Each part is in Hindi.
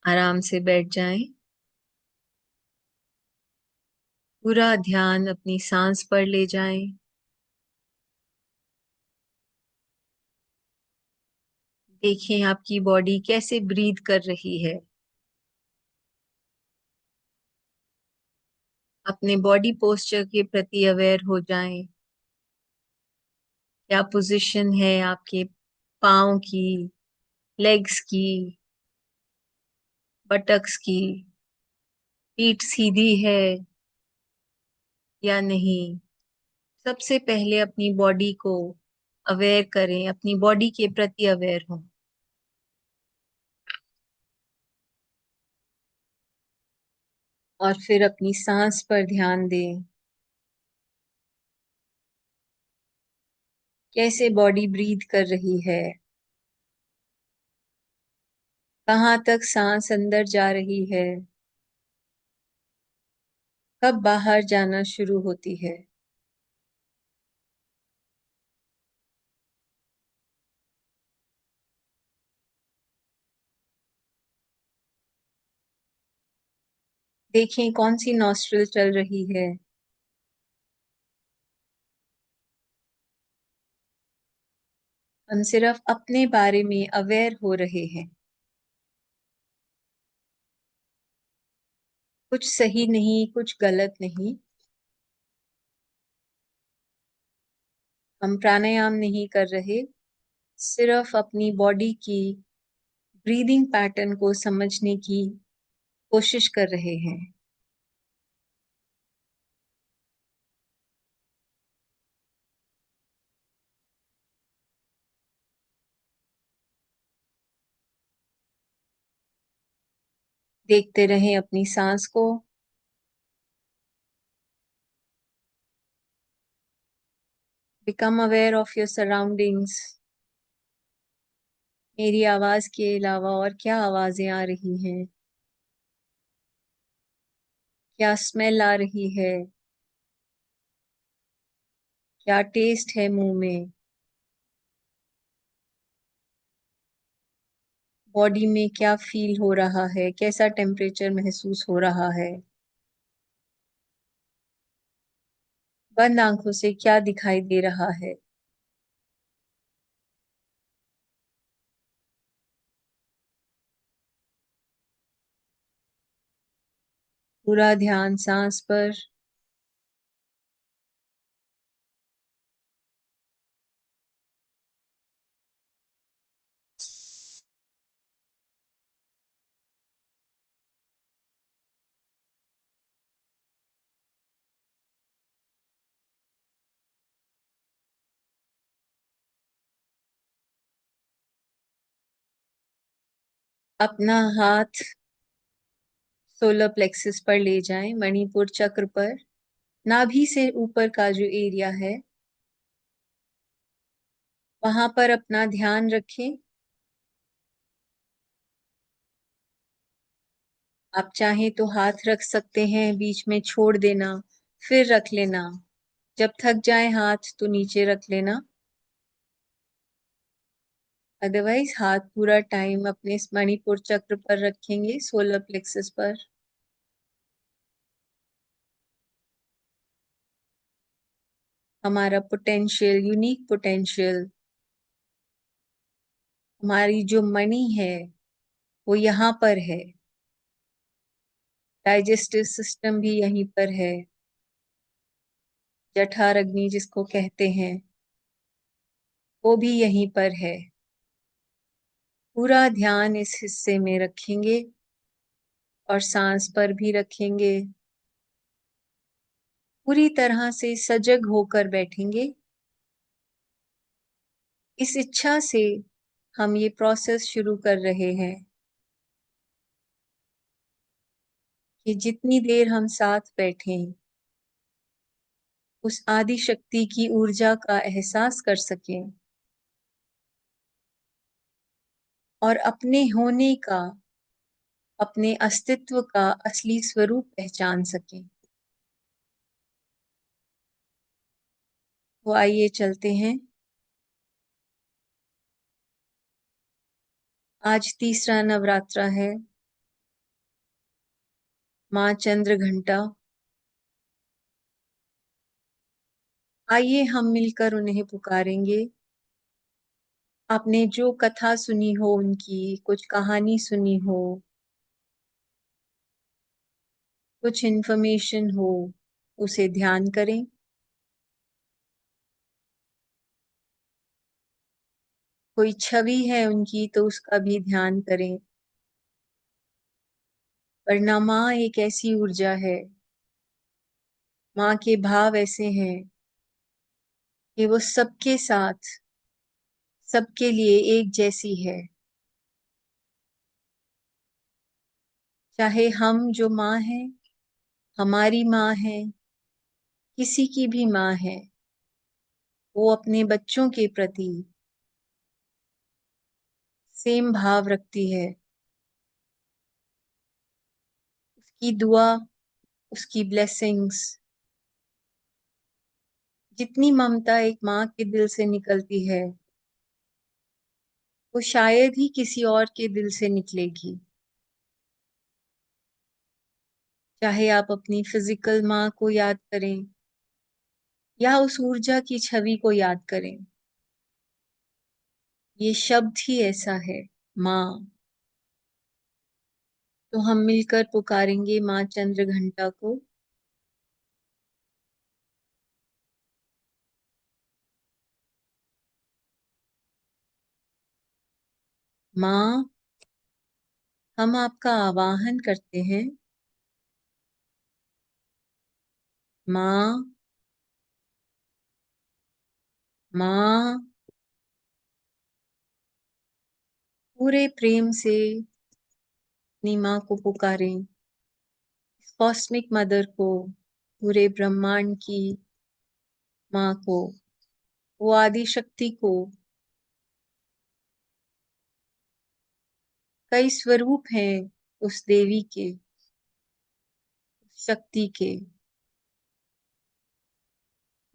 आराम से बैठ जाएं। पूरा ध्यान अपनी सांस पर ले जाएं। देखें आपकी बॉडी कैसे ब्रीथ कर रही है। अपने बॉडी पोस्चर के प्रति अवेयर हो जाएं। क्या पोजीशन है आपके पाँव की, लेग्स की, बटक्स की। पीठ सीधी है या नहीं। सबसे पहले अपनी बॉडी को अवेयर करें, अपनी बॉडी के प्रति अवेयर हों। और फिर अपनी सांस पर ध्यान दें। कैसे बॉडी ब्रीथ कर रही है। कहाँ तक सांस अंदर जा रही है, कब बाहर जाना शुरू होती है। देखें कौन सी नॉस्ट्रिल चल रही है। हम सिर्फ अपने बारे में अवेयर हो रहे हैं। कुछ सही नहीं, कुछ गलत नहीं। हम प्राणायाम नहीं कर रहे, सिर्फ अपनी बॉडी की ब्रीदिंग पैटर्न को समझने की कोशिश कर रहे हैं। देखते रहें अपनी सांस को। Become aware of your surroundings. मेरी आवाज के अलावा और क्या आवाजें आ रही हैं। क्या स्मेल आ रही है, क्या टेस्ट है मुंह में। बॉडी में क्या फील हो रहा है, कैसा टेम्परेचर महसूस हो रहा है। बंद आंखों से क्या दिखाई दे रहा है। पूरा ध्यान सांस पर। अपना हाथ सोलर प्लेक्सस पर ले जाएं, मणिपुर चक्र पर। नाभि से ऊपर का जो एरिया है वहां पर अपना ध्यान रखें। आप चाहें तो हाथ रख सकते हैं, बीच में छोड़ देना, फिर रख लेना। जब थक जाए हाथ तो नीचे रख लेना। अदरवाइज हाथ पूरा टाइम अपने मणिपुर चक्र पर रखेंगे, सोलर प्लेक्सस पर। हमारा पोटेंशियल, यूनिक पोटेंशियल, हमारी जो मणि है वो यहाँ पर है। डाइजेस्टिव सिस्टम भी यहीं पर है। जठर अग्नि जिसको कहते हैं वो भी यहीं पर है। पूरा ध्यान इस हिस्से में रखेंगे और सांस पर भी रखेंगे। पूरी तरह से सजग होकर बैठेंगे। इस इच्छा से हम ये प्रोसेस शुरू कर रहे हैं कि जितनी देर हम साथ बैठें उस आदि शक्ति की ऊर्जा का एहसास कर सकें और अपने होने का, अपने अस्तित्व का असली स्वरूप पहचान सकें। तो आइए चलते हैं। आज तीसरा नवरात्रा है। माँ चंद्र घंटा, आइए हम मिलकर उन्हें पुकारेंगे। आपने जो कथा सुनी हो, उनकी कुछ कहानी सुनी हो, कुछ इन्फॉर्मेशन हो, उसे ध्यान करें। कोई छवि है उनकी तो उसका भी ध्यान करें। वरना माँ एक ऐसी ऊर्जा है, माँ के भाव ऐसे हैं कि वो सबके साथ, सबके लिए एक जैसी है। चाहे हम जो माँ है, हमारी माँ है, किसी की भी माँ है, वो अपने बच्चों के प्रति सेम भाव रखती है। उसकी दुआ, उसकी ब्लेसिंग्स, जितनी ममता एक माँ के दिल से निकलती है, वो शायद ही किसी और के दिल से निकलेगी। चाहे आप अपनी फिजिकल माँ को याद करें या उस ऊर्जा की छवि को याद करें, ये शब्द ही ऐसा है, माँ। तो हम मिलकर पुकारेंगे माँ चंद्र घंटा को। माँ, हम आपका आवाहन करते हैं। माँ, माँ, पूरे प्रेम से अपनी माँ को पुकारें, कॉस्मिक मदर को, पूरे ब्रह्मांड की माँ को, वो आदि शक्ति को। कई स्वरूप हैं उस देवी के, शक्ति के।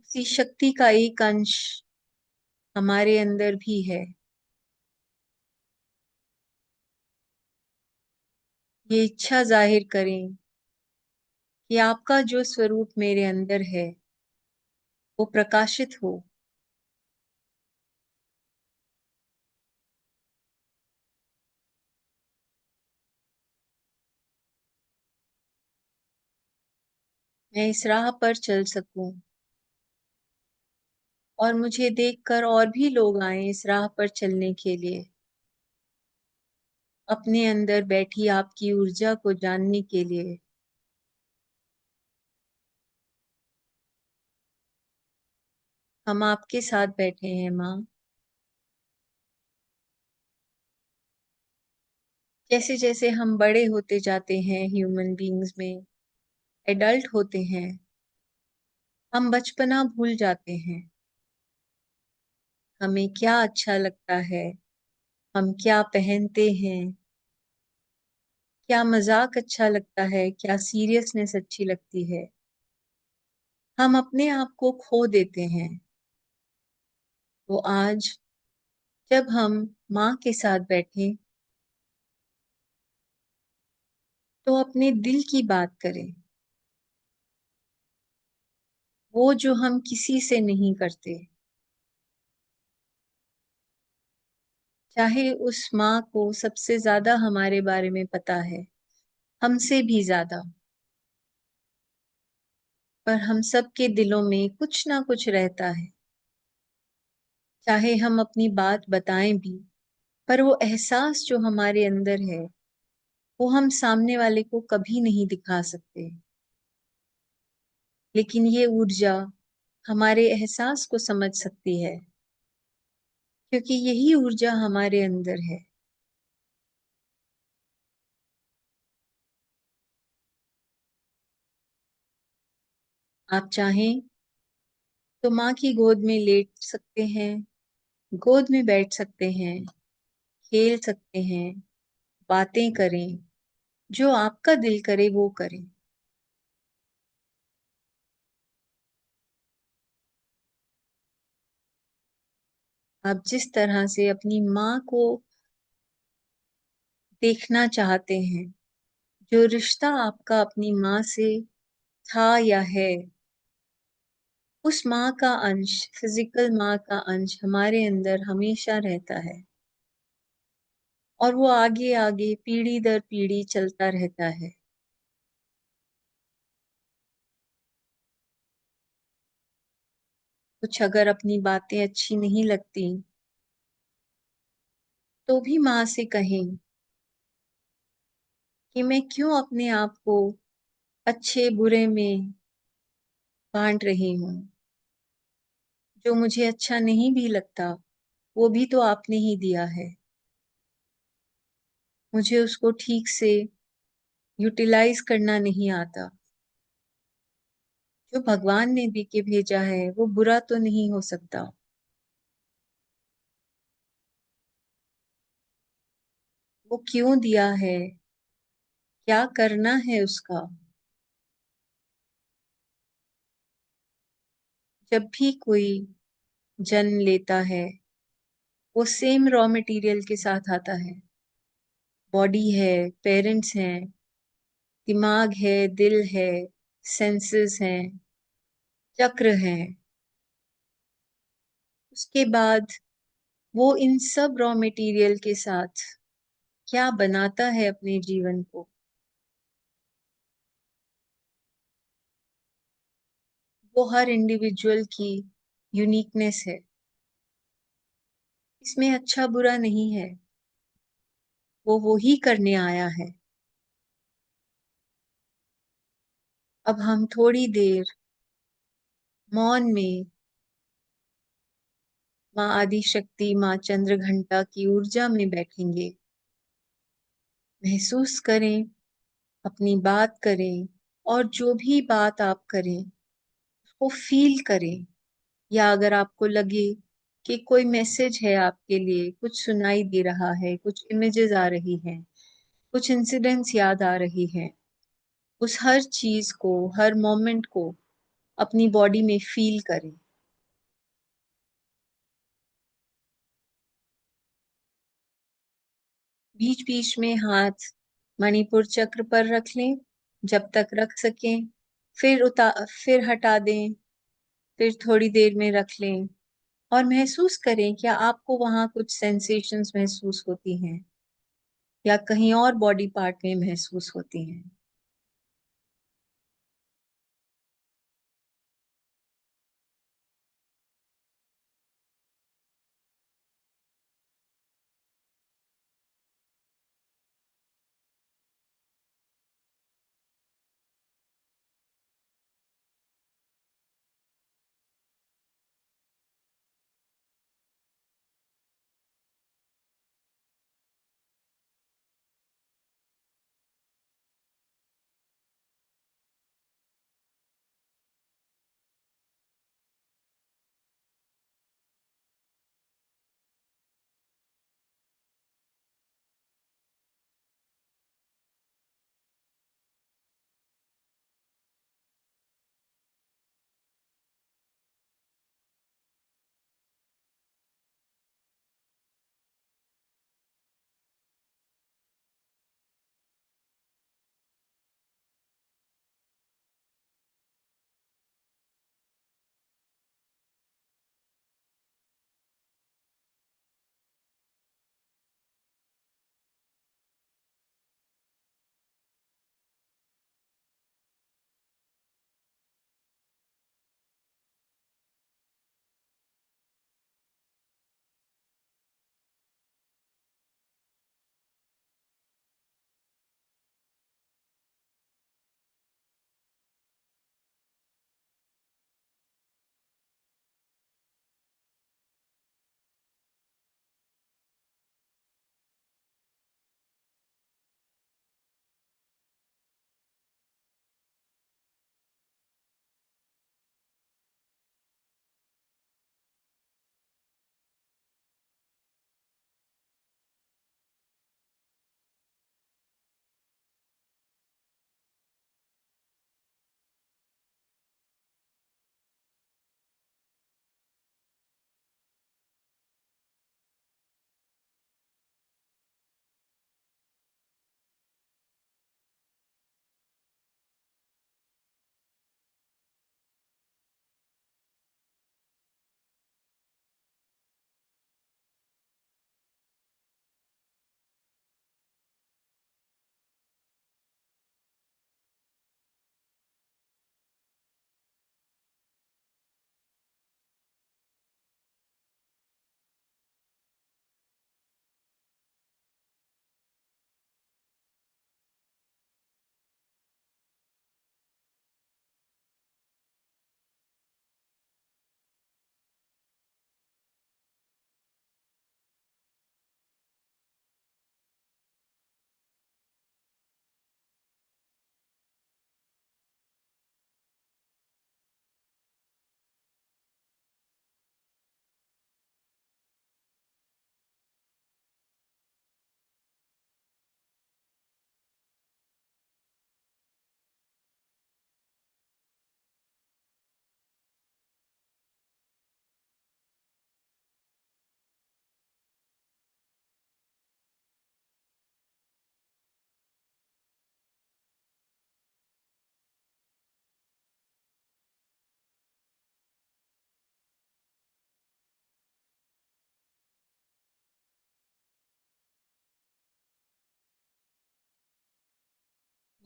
उसी शक्ति का एक अंश हमारे अंदर भी है। ये इच्छा जाहिर करें कि आपका जो स्वरूप मेरे अंदर है वो प्रकाशित हो। मैं इस राह पर चल सकूं और मुझे देखकर और भी लोग आए इस राह पर चलने के लिए, अपने अंदर बैठी आपकी ऊर्जा को जानने के लिए। हम आपके साथ बैठे हैं माँ। जैसे जैसे हम बड़े होते जाते हैं ह्यूमन बीइंग्स में, एडल्ट होते हैं, हम बचपना भूल जाते हैं। हमें क्या अच्छा लगता है, हम क्या पहनते हैं, क्या मजाक अच्छा लगता है, क्या सीरियसनेस अच्छी लगती है, हम अपने आप को खो देते हैं। तो आज जब हम माँ के साथ बैठे तो अपने दिल की बात करें, वो जो हम किसी से नहीं करते। चाहे उस माँ को सबसे ज्यादा हमारे बारे में पता है, हमसे भी ज्यादा, पर हम सबके दिलों में कुछ ना कुछ रहता है। चाहे हम अपनी बात बताएं भी, पर वो एहसास जो हमारे अंदर है वो हम सामने वाले को कभी नहीं दिखा सकते। लेकिन ये ऊर्जा हमारे एहसास को समझ सकती है, क्योंकि यही ऊर्जा हमारे अंदर है। आप चाहें तो माँ की गोद में लेट सकते हैं, गोद में बैठ सकते हैं, खेल सकते हैं, बातें करें, जो आपका दिल करे वो करें। आप जिस तरह से अपनी माँ को देखना चाहते हैं, जो रिश्ता आपका अपनी माँ से था या है, उस माँ का अंश, फिजिकल माँ का अंश हमारे अंदर हमेशा रहता है और वो आगे आगे पीढ़ी दर पीढ़ी चलता रहता है। कुछ अगर अपनी बातें अच्छी नहीं लगती तो भी माँ से कहें कि मैं क्यों अपने आप को अच्छे बुरे में बांट रही हूँ। जो मुझे अच्छा नहीं भी लगता वो भी तो आपने ही दिया है। मुझे उसको ठीक से यूटिलाइज करना नहीं आता। जो भगवान ने दे के भेजा है वो बुरा तो नहीं हो सकता। वो क्यों दिया है, क्या करना है उसका। जब भी कोई जन्म लेता है वो सेम रॉ मटेरियल के साथ आता है। बॉडी है, पेरेंट्स हैं, दिमाग है, दिल है, सेंसेस हैं, चक्र हैं। उसके बाद वो इन सब रॉ मटेरियल के साथ क्या बनाता है अपने जीवन को, वो हर इंडिविजुअल की यूनिकनेस है। इसमें अच्छा बुरा नहीं है, वो ही करने आया है। अब हम थोड़ी देर मौन में माँ आदि शक्ति, माँ चंद्र घंटा की ऊर्जा में बैठेंगे। महसूस करें, अपनी बात करें और जो भी बात आप करें उसको फील करें। या अगर आपको लगे कि कोई मैसेज है आपके लिए, कुछ सुनाई दे रहा है, कुछ इमेजेस आ रही हैं, कुछ इंसिडेंट्स याद आ रही हैं, उस हर चीज को, हर मोमेंट को अपनी बॉडी में फील करें। बीच बीच में हाथ मणिपुर चक्र पर रख लें, जब तक रख सकें। फिर हटा दें, फिर थोड़ी देर में रख लें और महसूस करें क्या आपको वहां कुछ सेंसेशंस महसूस होती हैं या कहीं और बॉडी पार्ट में महसूस होती हैं।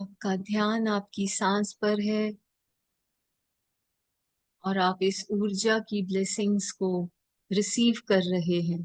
आपका ध्यान आपकी सांस पर है और आप इस ऊर्जा की ब्लेसिंग्स को रिसीव कर रहे हैं।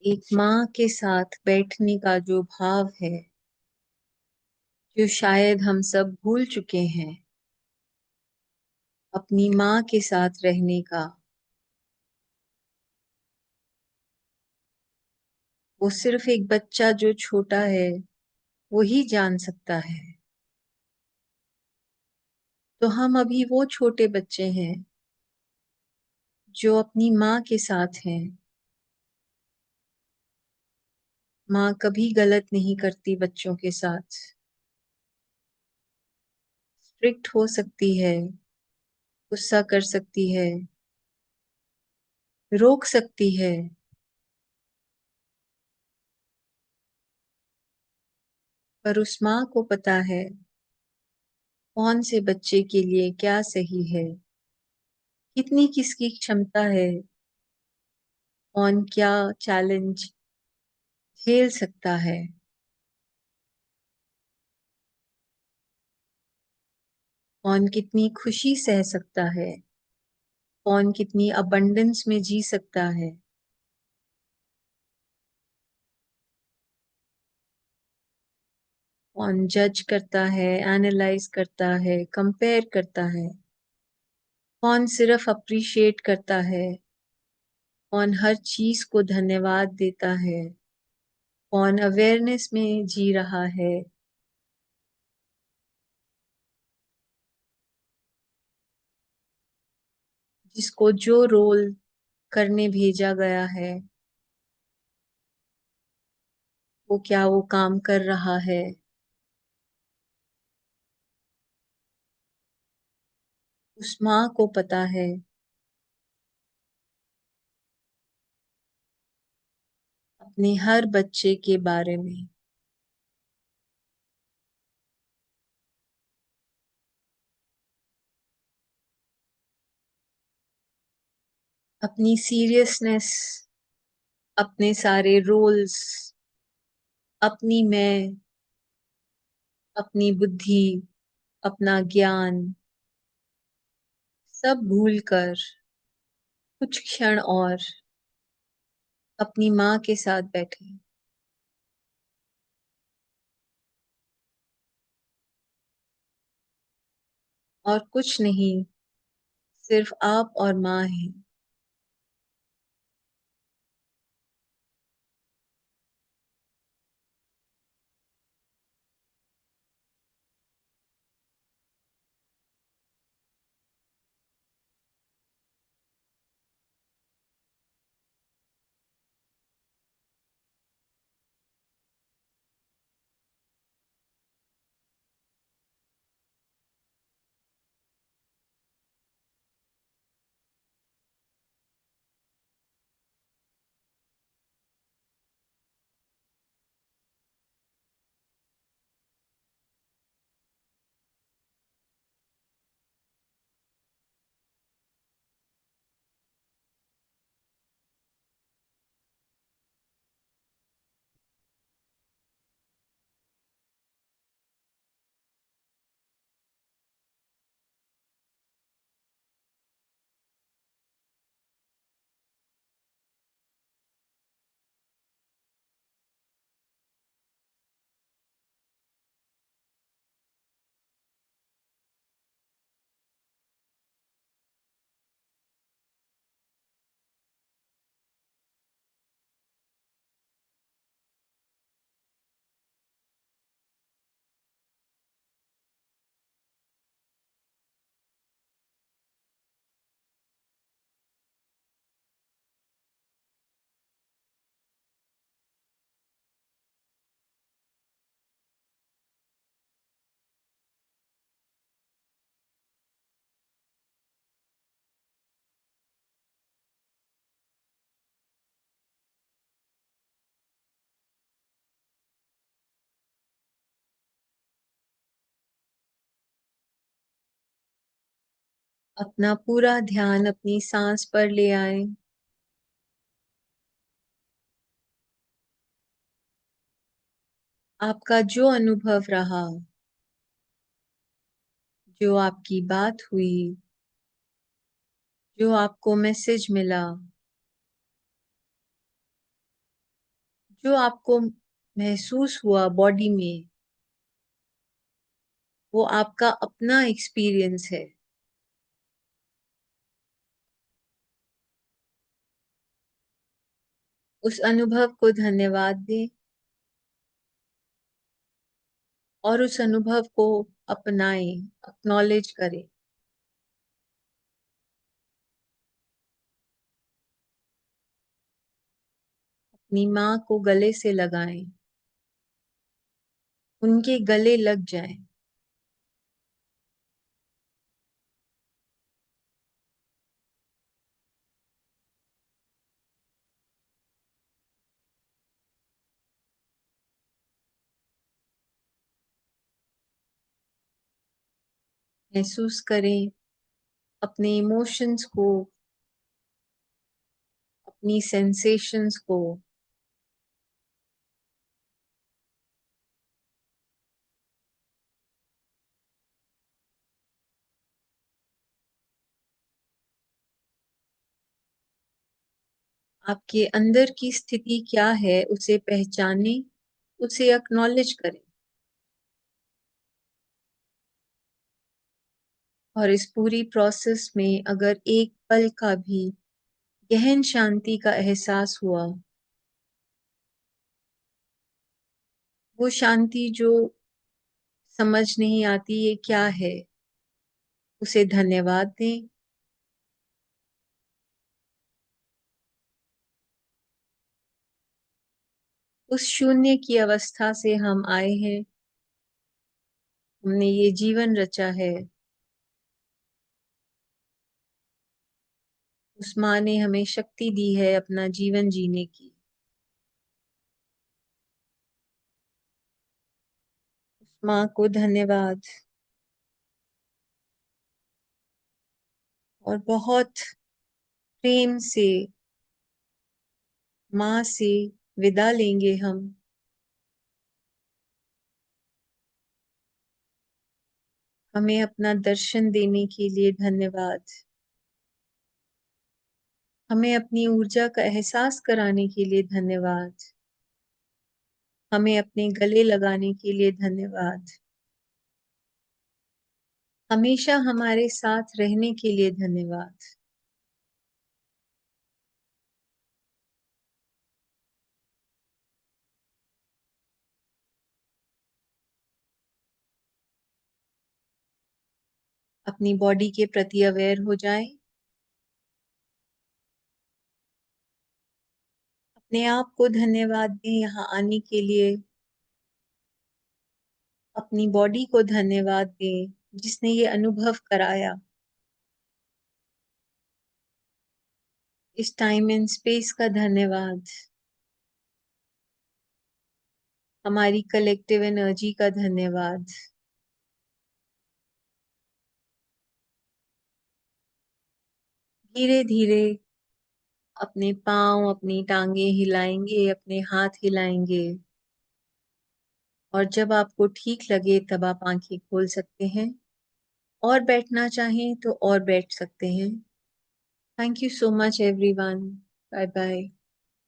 एक माँ के साथ बैठने का जो भाव है, जो शायद हम सब भूल चुके हैं, अपनी माँ के साथ रहने का, वो सिर्फ एक बच्चा जो छोटा है वो ही जान सकता है। तो हम अभी वो छोटे बच्चे हैं जो अपनी माँ के साथ हैं। माँ कभी गलत नहीं करती बच्चों के साथ। स्ट्रिक्ट हो सकती है, गुस्सा कर सकती है, रोक सकती है, पर उस माँ को पता है कौन से बच्चे के लिए क्या सही है, कितनी किसकी क्षमता है, कौन क्या चैलेंज झेल सकता है, कौन कितनी खुशी सह सकता है, कौन कितनी अबंडेंस में जी सकता है। कौन जज करता है, एनालाइज करता है, कंपेयर करता है, कौन सिर्फ अप्रिशिएट करता है, कौन हर चीज को धन्यवाद देता है, कौन अवेयरनेस में जी रहा है, जिसको जो रोल करने भेजा गया है वो क्या वो काम कर रहा है। उस माँ को पता है अपने हर बच्चे के बारे में। अपनी सीरियसनेस, अपने सारे रोल्स, अपनी मैं, अपनी बुद्धि, अपना ज्ञान सब भूलकर कुछ क्षण और अपनी माँ के साथ बैठे। और कुछ नहीं, सिर्फ आप और माँ हैं। अपना पूरा ध्यान अपनी सांस पर ले आए। आपका जो अनुभव रहा, जो आपकी बात हुई, जो आपको मैसेज मिला, जो आपको महसूस हुआ बॉडी में, वो आपका अपना एक्सपीरियंस है। उस अनुभव को धन्यवाद दें और उस अनुभव को अपनाएं, एक्नॉलेज करें। अपनी माँ को गले से लगाएं, उनके गले लग जाएं। महसूस करें अपने इमोशंस को, अपनी सेंसेशंस को। आपके अंदर की स्थिति क्या है उसे पहचानें, उसे एक्नॉलेज करें। और इस पूरी प्रोसेस में अगर एक पल का भी गहन शांति का एहसास हुआ, वो शांति जो समझ नहीं आती ये क्या है, उसे धन्यवाद दें। उस शून्य की अवस्था से हम आए हैं, हमने ये जीवन रचा है। उस माँ ने हमें शक्ति दी है अपना जीवन जीने की। उस माँ को धन्यवाद। और बहुत प्रेम से माँ से विदा लेंगे हम। हमें अपना दर्शन देने के लिए धन्यवाद। हमें अपनी ऊर्जा का एहसास कराने के लिए धन्यवाद। हमें अपने गले लगाने के लिए धन्यवाद। हमेशा हमारे साथ रहने के लिए धन्यवाद। अपनी बॉडी के प्रति अवेयर हो जाएं। अपने आप को धन्यवाद दें यहाँ आने के लिए। अपनी बॉडी को धन्यवाद दें जिसने ये अनुभव कराया। इस टाइम एंड स्पेस का धन्यवाद। हमारी कलेक्टिव एनर्जी का धन्यवाद। धीरे धीरे अपने पांव, अपनी टांगे हिलाएंगे, अपने हाथ हिलाएंगे। और जब आपको ठीक लगे तब आप आंखें खोल सकते हैं। और बैठना चाहें तो और बैठ सकते हैं। Thank you so much everyone. Bye bye.